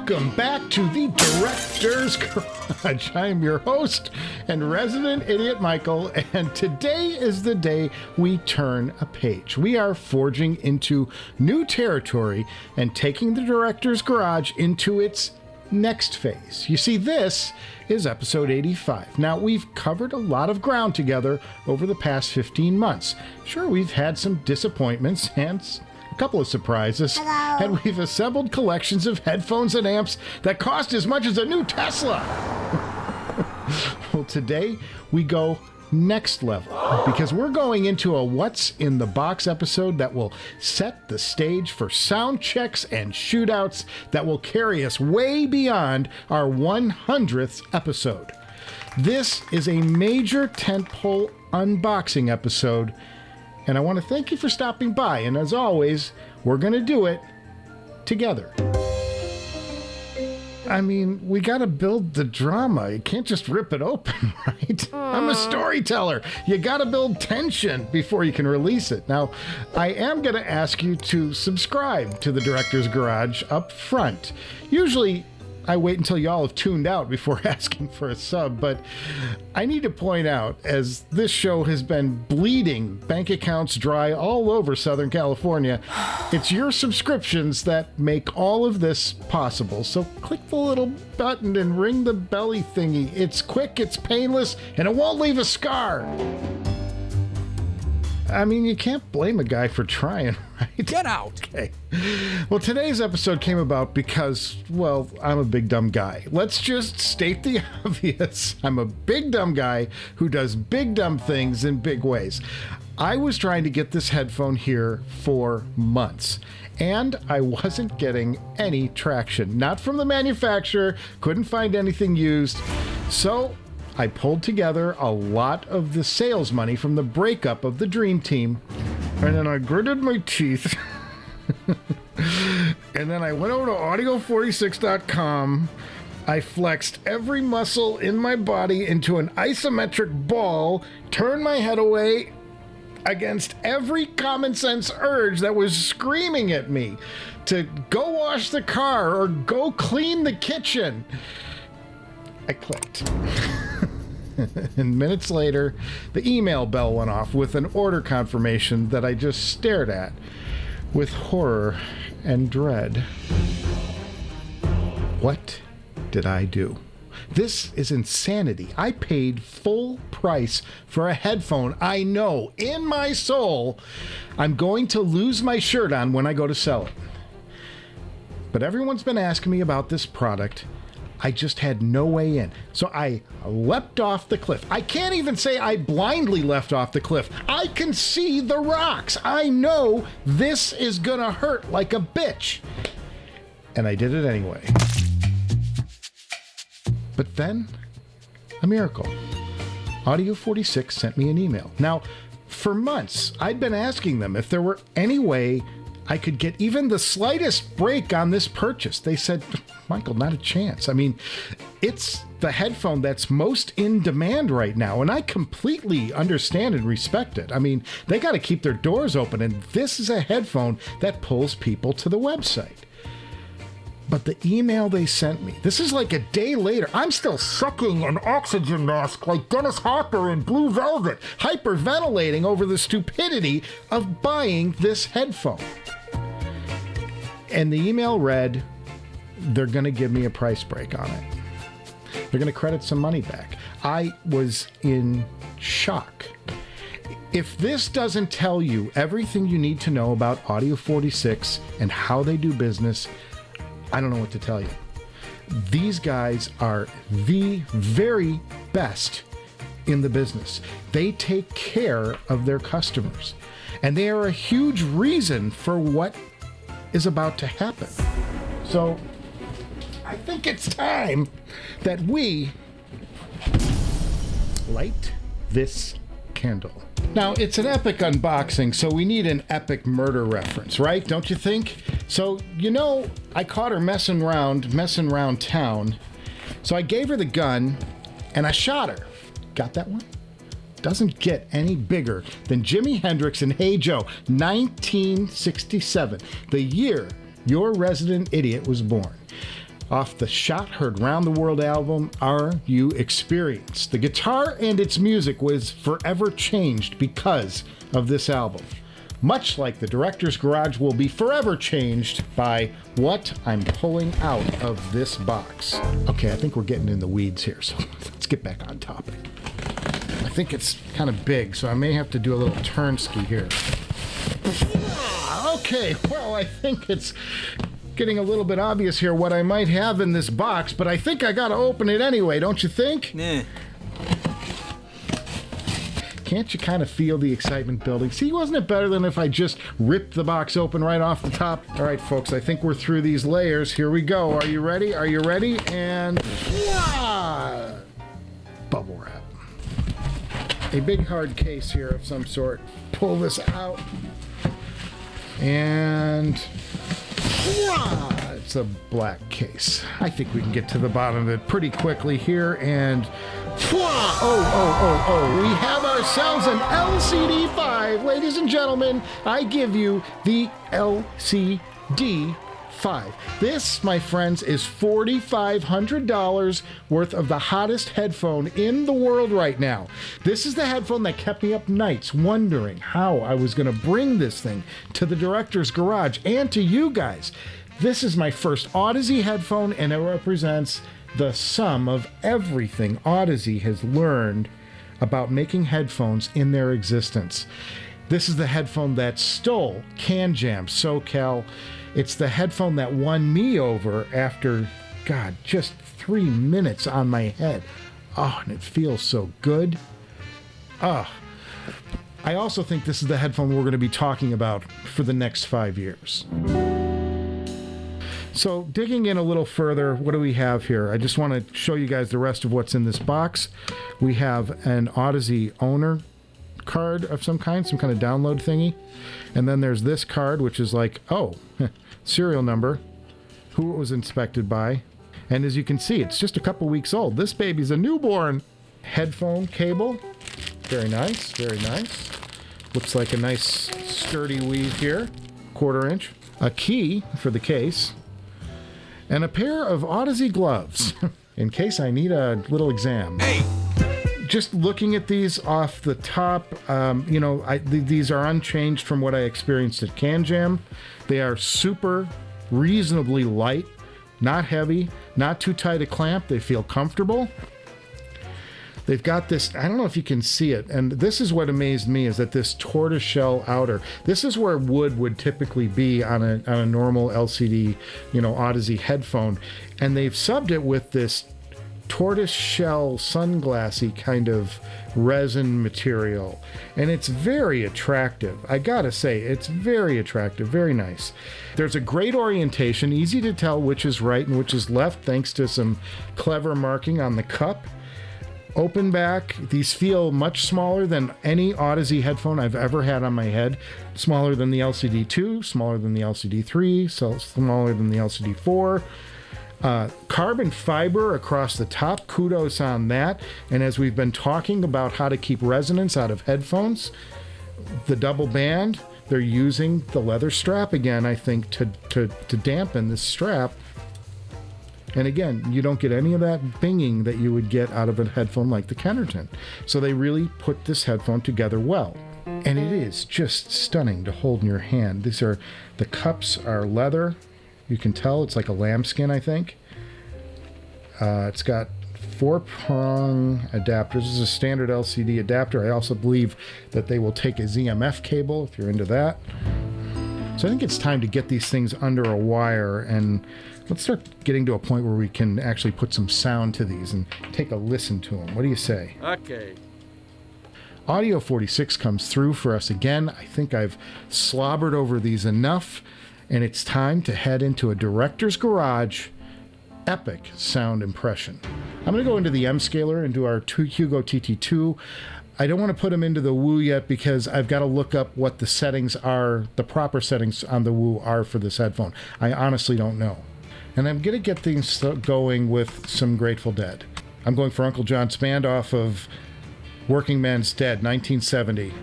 Welcome back to the Director's Garage. I am your host and resident idiot, Michael, and today is the day we turn a page. We are forging into new territory and taking the Director's Garage into its next phase. You see, this is episode 85. Now, we've covered a lot of ground together over the past 15 months. Sure, we've had some disappointments and a couple of surprises. Hello. And we've assembled collections of headphones and amps that cost as much as a new Tesla. Well, today we go next level because we're going into a What's in the Box episode that will set the stage for sound checks and shootouts that will carry us way beyond our 100th episode. This is a major tentpole unboxing episode, and I want to thank you for stopping by, and as always, we're going to do it together. I mean, we got to build the drama. You can't just rip it open, right? I'm a storyteller. You got to build tension before you can release it. Now, I am going to ask you to subscribe to the Director's Garage up front. Usually, I wait until y'all have tuned out before asking for a sub, but I need to point out, as this show has been bleeding bank accounts dry all over Southern California, it's your subscriptions that make all of this possible. So click the little button and ring the belly thingy. It's quick, it's painless, and it won't leave a scar. I mean, you can't blame a guy for trying, right? Get out! Okay. Well, today's episode came about because, well, I'm a big dumb guy. Let's just state the obvious. I'm a big dumb guy who does big dumb things in big ways. I was trying to get this headphone here for months, and I wasn't getting any traction. Not from the manufacturer, couldn't find anything used. So I pulled together a lot of the sales money from the breakup of the Dream Team, and then I gritted my teeth, and then I went over to audio46.com. I flexed every muscle in my body into an isometric ball, turned my head away against every common sense urge that was screaming at me to go wash the car or go clean the kitchen. I clicked. And minutes later, the email bell went off with an order confirmation that I just stared at with horror and dread. What did I do? This is insanity. I paid full price for a headphone I know in my soul I'm going to lose my shirt on when I go to sell it. But everyone's been asking me about this product. I just had no way in. So I leapt off the cliff. I can't even say I blindly leapt off the cliff. I can see the rocks. I know this is gonna hurt like a bitch. And I did it anyway. But then, a miracle. Audio 46 sent me an email. Now, for months, I'd been asking them if there were any way I could get even the slightest break on this purchase. They said, Michael, not a chance. I mean, it's the headphone that's most in demand right now, and I completely understand and respect it. I mean, they got to keep their doors open, and this is a headphone that pulls people to the website. But the email they sent me, this is like a day later. I'm still sucking an oxygen mask like Dennis Hopper in Blue Velvet, hyperventilating over the stupidity of buying this headphone. And the email read, they're going to give me a price break on it. They're going to credit some money back. I was in shock. If this doesn't tell you everything you need to know about Audio 46 and how they do business, I don't know what to tell you. These guys are the very best in the business. They take care of their customers, and they are a huge reason for what is about to happen. So I think it's time that we light this candle. Now, it's an epic unboxing, so we need an epic murder reference, right? Don't you think? So, you know, I caught her messing around town. So I gave her the gun and I shot her. Got that one? Doesn't get any bigger than Jimi Hendrix and Hey Joe, 1967, the year your resident idiot was born. off the Shot Heard Round the World album, Are You Experienced? The guitar and its music was forever changed because of this album. Much like the Director's Garage will be forever changed by what I'm pulling out of this box. Okay, I think we're getting in the weeds here, so let's get back on topic. I think it's kind of big, so I may have to do a little turn ski here. Okay, well, I think it's getting a little bit obvious here what I might have in this box, but I think I gotta open it anyway, don't you think? Nah. Can't you kind of feel the excitement building? See, wasn't it better than if I just ripped the box open right off the top? All right, folks, I think we're through these layers. Here we go. Are you ready? Are you ready? And bubble wrap. A big hard case here of some sort. Pull this out. And it's a black case. I think we can get to the bottom of it pretty quickly here. And we have ourselves an LCD5. Ladies and gentlemen, I give you the LCD5. This, my friends, is $4,500 worth of the hottest headphone in the world right now. This is the headphone that kept me up nights wondering how I was going to bring this thing to the Director's Garage and to you guys. This is my first Audeze headphone, and it represents the sum of everything Audeze has learned about making headphones in their existence. This is the headphone that stole Can Jam SoCal. It's the headphone that won me over after, God, just 3 minutes on my head. Oh, and it feels so good. I also think this is the headphone we're going to be talking about for the next 5 years. So digging in a little further, what do we have here? I just want to show you guys the rest of what's in this box. We have an Audeze owner card of some kind of download thingy. And then there's this card, which is like, serial number, who it was inspected by. And as you can see, it's just a couple weeks old. This baby's a newborn. Headphone cable. Very nice, very nice. Looks like a nice sturdy weave here. 1/4 inch. A key for the case. And a pair of Audeze gloves in case I need a little exam. Hey! Just looking at these off the top, these are unchanged from what I experienced at Can Jam. They are super reasonably light, not heavy, not too tight a clamp. They feel comfortable. They've got this, I don't know if you can see it, and this is what amazed me, is that this tortoiseshell outer, this is where wood would typically be on a normal LCD, Audeze headphone, and they've subbed it with this tortoiseshell sunglassy kind of resin material, and it's very attractive. I gotta say, it's very attractive, very nice. There's a great orientation, easy to tell which is right and which is left thanks to some clever marking on the cup. Open back. These feel much smaller than any Audeze headphone I've ever had on my head. Smaller than the LCD2, smaller than the LCD3, smaller than the LCD4. Carbon fiber across the top, kudos on that. And as we've been talking about how to keep resonance out of headphones, the double band, they're using the leather strap again, I think, to dampen this strap. And again, you don't get any of that binging that you would get out of a headphone like the Kenerton. So they really put this headphone together well. And it is just stunning to hold in your hand. The cups are leather. You can tell it's like a lambskin, I think. It's got 4-prong adapters. This is a standard LCD adapter. I also believe that they will take a ZMF cable if you're into that. So I think it's time to get these things under a wire, and let's start getting to a point where we can actually put some sound to these and take a listen to them. What do you say? Okay. Audio 46 comes through for us again. I think I've slobbered over these enough, and it's time to head into a Director's Garage epic sound impression. I'm going to go into the M scaler and do our Hugo TT2. I don't want to put them into the Woo yet because I've got to look up what the settings are, the proper settings on the Woo are for this headphone. I honestly don't know. And I'm going to get things going with some Grateful Dead. I'm going for Uncle John's Band off of Working Man's Dead, 1970.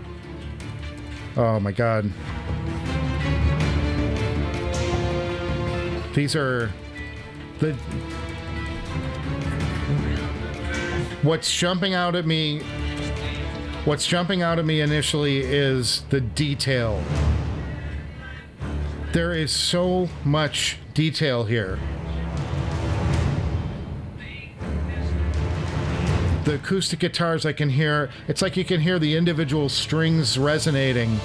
Oh my God. The what's jumping out at me initially is the detail. There is so much detail here. The acoustic guitars I can hear, it's like you can hear the individual strings resonating.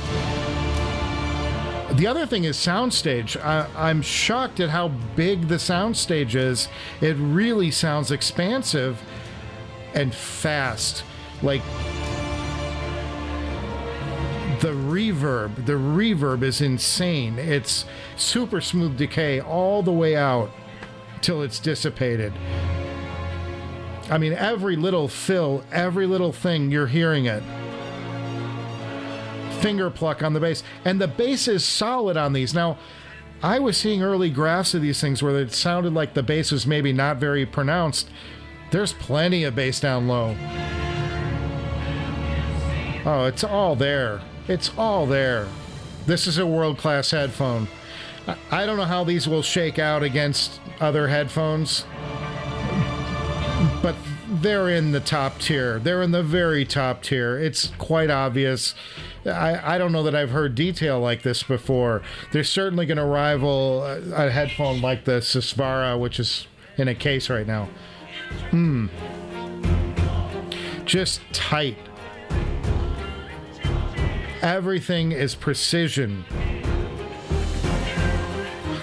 The other thing is soundstage. I'm shocked at how big the soundstage is. It really sounds expansive and fast. Like the reverb is insane. It's super smooth decay all the way out till it's dissipated. I mean, every little fill, every little thing, you're hearing it. Finger pluck on the bass. And the bass is solid on these. Now, I was seeing early graphs of these things where it sounded like the bass was maybe not very pronounced. There's plenty of bass down low. Oh, it's all there. It's all there. This is a world-class headphone. I don't know how these will shake out against other headphones, but they're in the top tier. They're in the very top tier. It's quite obvious. I don't know that I've heard detail like this before. They're certainly going to rival a headphone like the Susvara, which is in a case right now. Just tight. Everything is precision.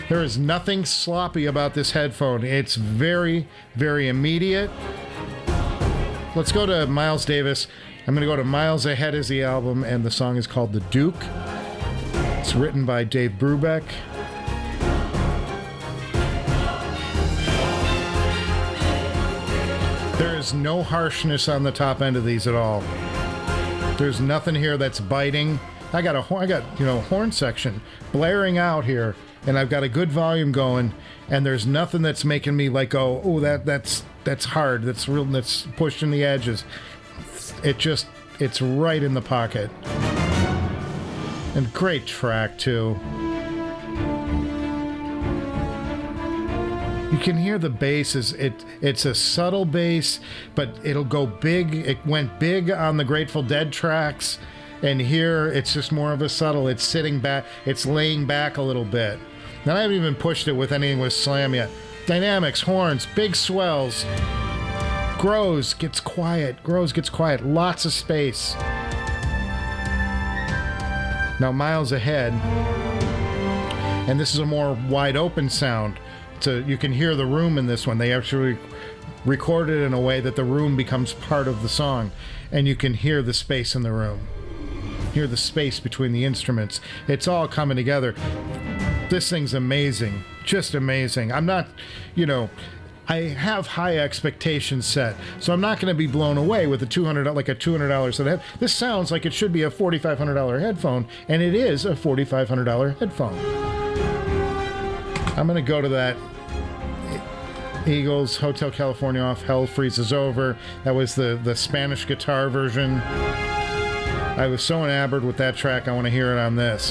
There is nothing sloppy about this headphone. It's very, very immediate. Let's go to Miles Davis. I'm going to go to Miles Ahead is the album, and the song is called The Duke. It's written by Dave Brubeck. There is no harshness on the top end of these at all. There's nothing here that's biting. I got horn section blaring out here, and I've got a good volume going, and there's nothing that's making me like go, oh, that's hard, that's pushing the edges. It's right in the pocket. And great track too. You can hear the bass. It's a subtle bass, but it'll go big. It went big on the Grateful Dead tracks, and here it's just more of a subtle. It's sitting back. It's laying back a little bit. Now I haven't even pushed it with anything with slam yet. Dynamics, horns, big swells. Grows, gets quiet. Grows, gets quiet. Lots of space. Now Miles Ahead, and this is a more wide open sound. So you can hear the room in this one. They actually recorded it in a way that the room becomes part of the song, and you can hear the space in the room. Hear the space between the instruments. It's all coming together. This thing's amazing. Just amazing. I'm not, I have high expectations set, so I'm not going to be blown away with a $200 set. This sounds like it should be a $4,500 headphone, and it is a $4,500 headphone. I'm going to go to that Eagles Hotel California off Hell Freezes Over. That was the Spanish guitar version. I was so enamored with that track, I want to hear it on this.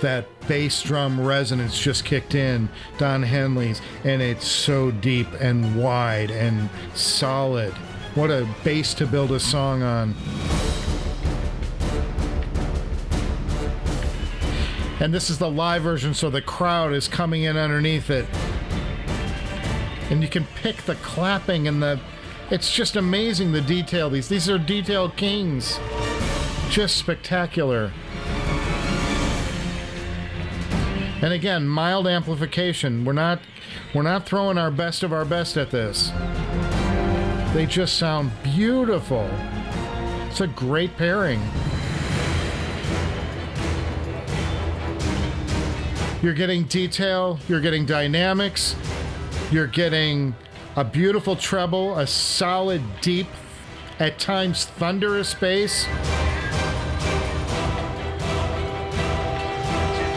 That bass drum resonance just kicked in, Don Henley's, and it's so deep and wide and solid. What a bass to build a song on. And this is the live version, so the crowd is coming in underneath it. And you can pick the clapping and it's just amazing, the detail. These are detailed kings. Just spectacular. And again, mild amplification. We're not throwing our best of our best at this. They just sound beautiful. It's a great pairing. You're getting detail, you're getting dynamics, you're getting a beautiful treble, a solid, deep, at times thunderous bass.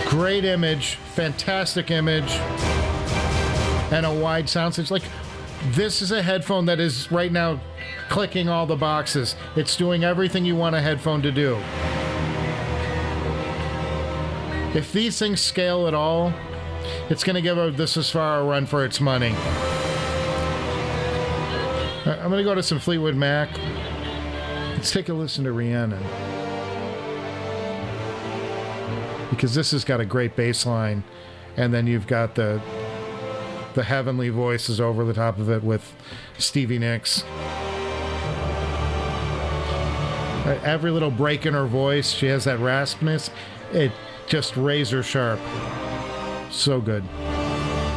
Great image, fantastic image, and a wide sound stage. Like, this is a headphone that is right now clicking all the boxes. It's doing everything you want a headphone to do. If these things scale at all, It's going to give the Susvara a run for its money. I'm going to go to some Fleetwood Mac. Let's take a listen to Rhiannon. Because this has got a great bass line, and then you've got the heavenly voices over the top of it with Stevie Nicks. Every little break in her voice, she has that raspiness. It just razor sharp. So good.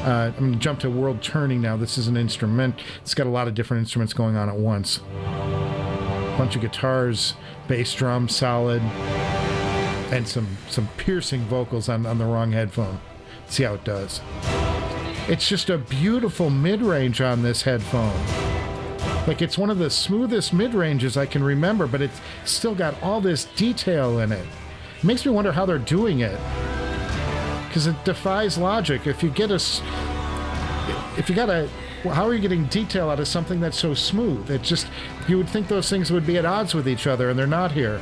I'm going to jump to World Turning now. This is an instrument. It's got a lot of different instruments going on at once. Bunch of guitars, bass drum, solid, and some piercing vocals on the wrong headphone. See how it does. It's just a beautiful mid-range on this headphone. Like, it's one of the smoothest mid-ranges I can remember, but it's still got all this detail in it. It makes me wonder how they're doing it. Because it defies logic. How are you getting detail out of something that's so smooth? It just, you would think those things would be at odds with each other, and they're not here.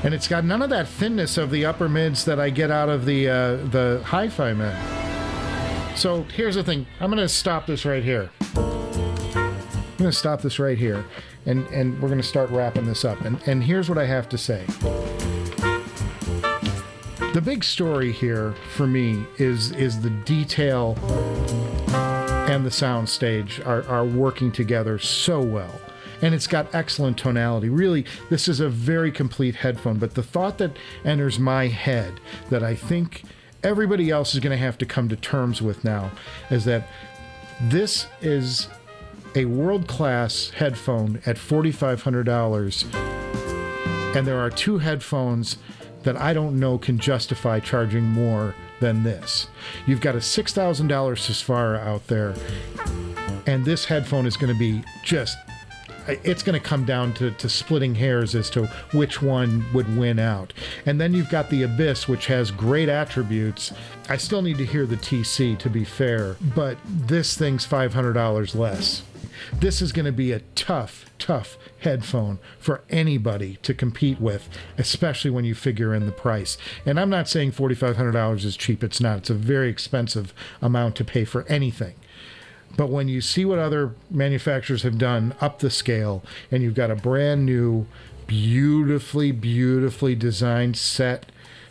And it's got none of that thinness of the upper mids that I get out of the hi-fi mid. So here's the thing. I'm going to stop this right here. And we're going to start wrapping this up. And here's what I have to say. The big story here for me is the detail and the sound stage are working together so well. And it's got excellent tonality. Really, this is a very complete headphone. But the thought that enters my head that I think everybody else is going to have to come to terms with now is that this is a world-class headphone at $4,500, and there are two headphones that I don't know can justify charging more than this. You've got a $6,000 Susvara out there, and this headphone is going to be just, it's going to come down to splitting hairs as to which one would win out. And then you've got the Abyss, which has great attributes. I still need to hear the TC, to be fair, but this thing's $500 less. This is going to be a tough headphone for anybody to compete with, especially when you figure in the price. And I'm not saying $4,500 is cheap. It's not. It's a very expensive amount to pay for anything. But when you see what other manufacturers have done up the scale, and you've got a brand new, beautifully designed set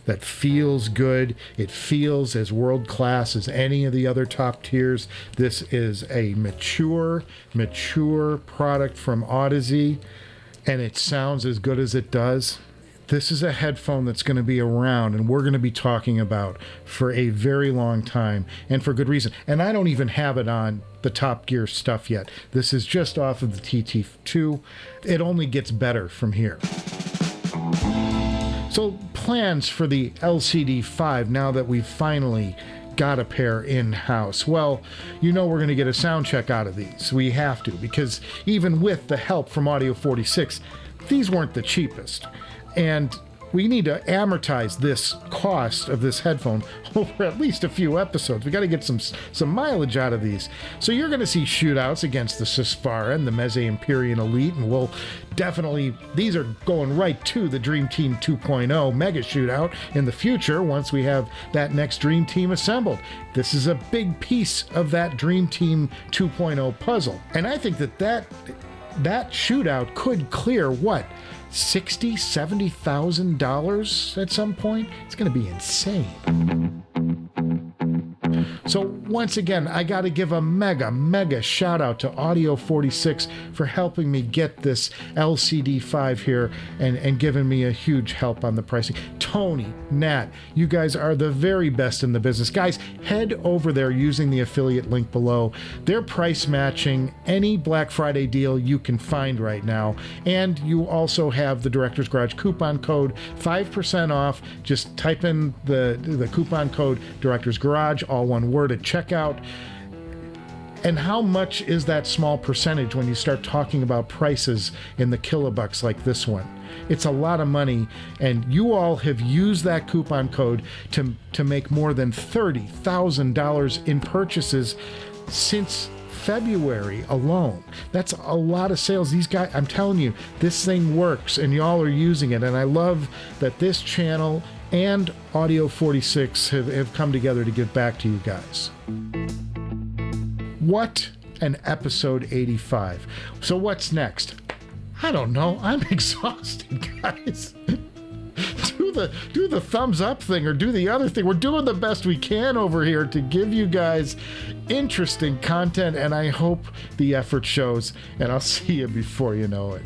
that feels good, it feels as world-class as any of the other top tiers. This is a mature product from Audeze, and it sounds as good as it does. This is a headphone that's going to be around, and we're going to be talking about for a very long time, and for good reason. And I don't even have it on the Top Gear stuff yet. This is just off of the TT2. It only gets better from here. So plans for the LCD5 now that we've finally got a pair in-house. Well, you know we're going to get a sound check out of these. We have to, because even with the help from Audio 46, these weren't the cheapest. And we need to amortize this cost of this headphone over at least a few episodes. We got to get some mileage out of these. So you're going to see shootouts against the Susvara and the Meze Empyrean Elite, and we'll definitely, these are going right to the Dream Team 2.0 mega shootout in the future once we have that next Dream Team assembled. This is a big piece of that Dream Team 2.0 puzzle. And I think that shootout could clear what? $60,000, $70,000 at some point? It's going to be insane. So once again, I got to give a mega shout out to Audio 46 for helping me get this LCD5 here and giving me a huge help on the pricing. Tony, Nat, you guys are the very best in the business. Guys, head over there using the affiliate link below. They're price matching any Black Friday deal you can find right now. And you also have the Director's Garage coupon code, 5% off. Just type in the coupon code Director's Garage, all one word, at checkout. And how much is that small percentage when you start talking about prices in the kilobucks like this one? It's a lot of money, and you all have used that coupon code to make more than $30,000 in purchases since February alone. That's a lot of sales. These guys, I'm telling you, this thing works and y'all are using it. And I love that this channel and Audio 46 have come together to give back to you guys. What an episode 85. So what's next? I don't know. I'm exhausted, guys. Do the thumbs up thing or do the other thing. We're doing the best we can over here to give you guys interesting content, and I hope the effort shows, and I'll see you before you know it.